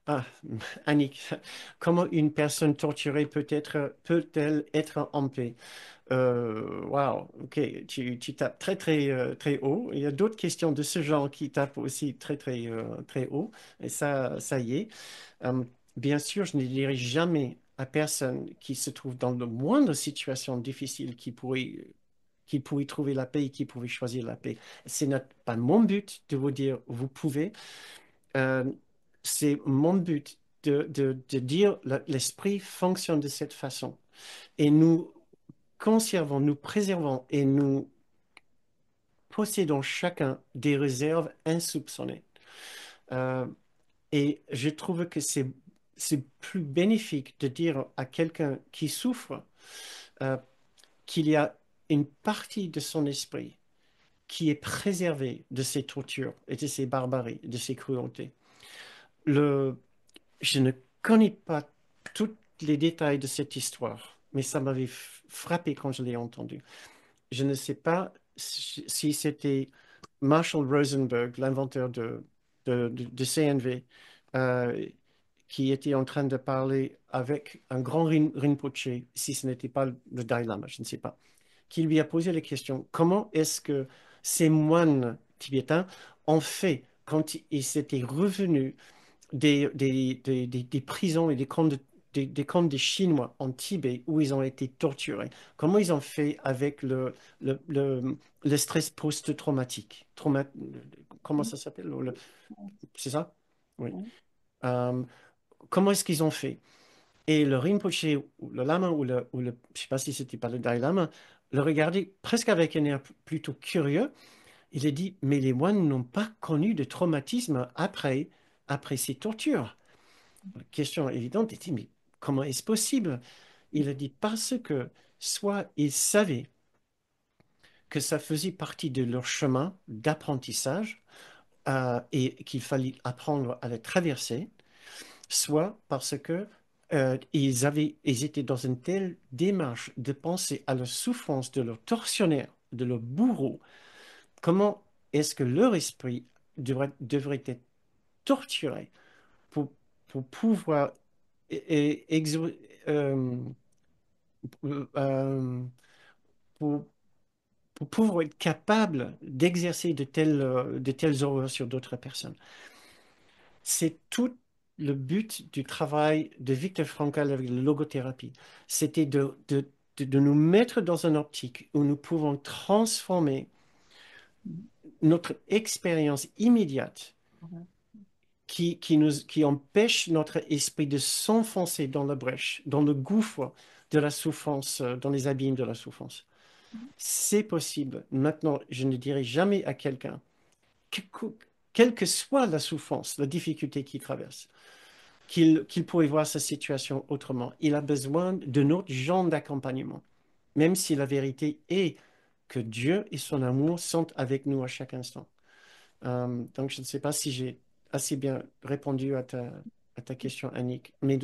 Ah, Annick, comment une personne torturée peut-elle être en paix? Wow, ok, tu tapes très haut. Il y a d'autres questions de ce genre qui tapent aussi très haut. Et ça y est. Euh, Bien sûr, je ne dirai jamais à personne qui se trouve dans le moindre situation difficile qui pourrait trouver la paix et qui pourrait choisir la paix. Pas mon but de vous dire vous pouvez. Euh, c'est mon but de dire l'esprit fonctionne de cette façon. Et nous conservons, nous préservons et nous possédons chacun des réserves insoupçonnées. Euh, et je trouve que c'est plus bénéfique de dire à quelqu'un qui souffre euh, qu'il y a une partie de son esprit qui est préservée de ces tortures et de ces barbaries, de ces cruautés. Le, je ne connais pas tous les détails de cette histoire, mais ça m'avait frappé quand je l'ai entendu. Je ne sais pas si c'était Marshall Rosenberg, l'inventeur de CNV, euh, qui était en train de parler avec un grand Rinpoche, si ce n'était pas le Dalai Lama, je ne sais pas, qui lui a posé la question, comment est-ce que ces moines tibétains ont fait quand ils s'étaient revenus des prisons et des camps des Chinois en Tibet où ils ont été torturés. Comment ils ont fait avec le, le, le stress post-traumatique? Comment ça s'appelle? C'est ça? Oui. Euh, Comment est-ce qu'ils ont fait? Et le Rinpoche, ou le lama, je ne sais pas si c'était pas le Dalai Lama, le regardait presque avec un air plutôt curieux. Il a dit, mais les moines n'ont pas connu de traumatisme après ces tortures. Question évidente, il dit, mais comment est-ce possible? Il a dit, parce que soit ils savaient que ça faisait partie de leur chemin d'apprentissage et qu'il fallait apprendre à le traverser, soit parce que ils étaient dans une telle démarche de penser à la souffrance de leur tortionnaire, de leur bourreau. Comment est-ce que leur esprit devrait être torturé pour, pour pouvoir euh, euh, pour, pour pouvoir être capable d'exercer de telles horreurs sur d'autres personnes. C'est tout le but du travail de Viktor Frankl avec la logothérapie. C'était de nous mettre dans une optique où nous pouvons transformer notre expérience immédiate qui empêche notre esprit de s'enfoncer dans la brèche, dans le gouffre de la souffrance, dans les abîmes de la souffrance. C'est possible. Maintenant, je ne dirai jamais à quelqu'un, que- quelle que soit la souffrance, la difficulté qu'il traverse, qu'il pourrait voir sa situation autrement. Il a besoin de notre genre d'accompagnement, même si la vérité est que Dieu et son amour sont avec nous à chaque instant. Donc, je ne sais pas si j'ai assez bien répondu à ta question, Annick, mais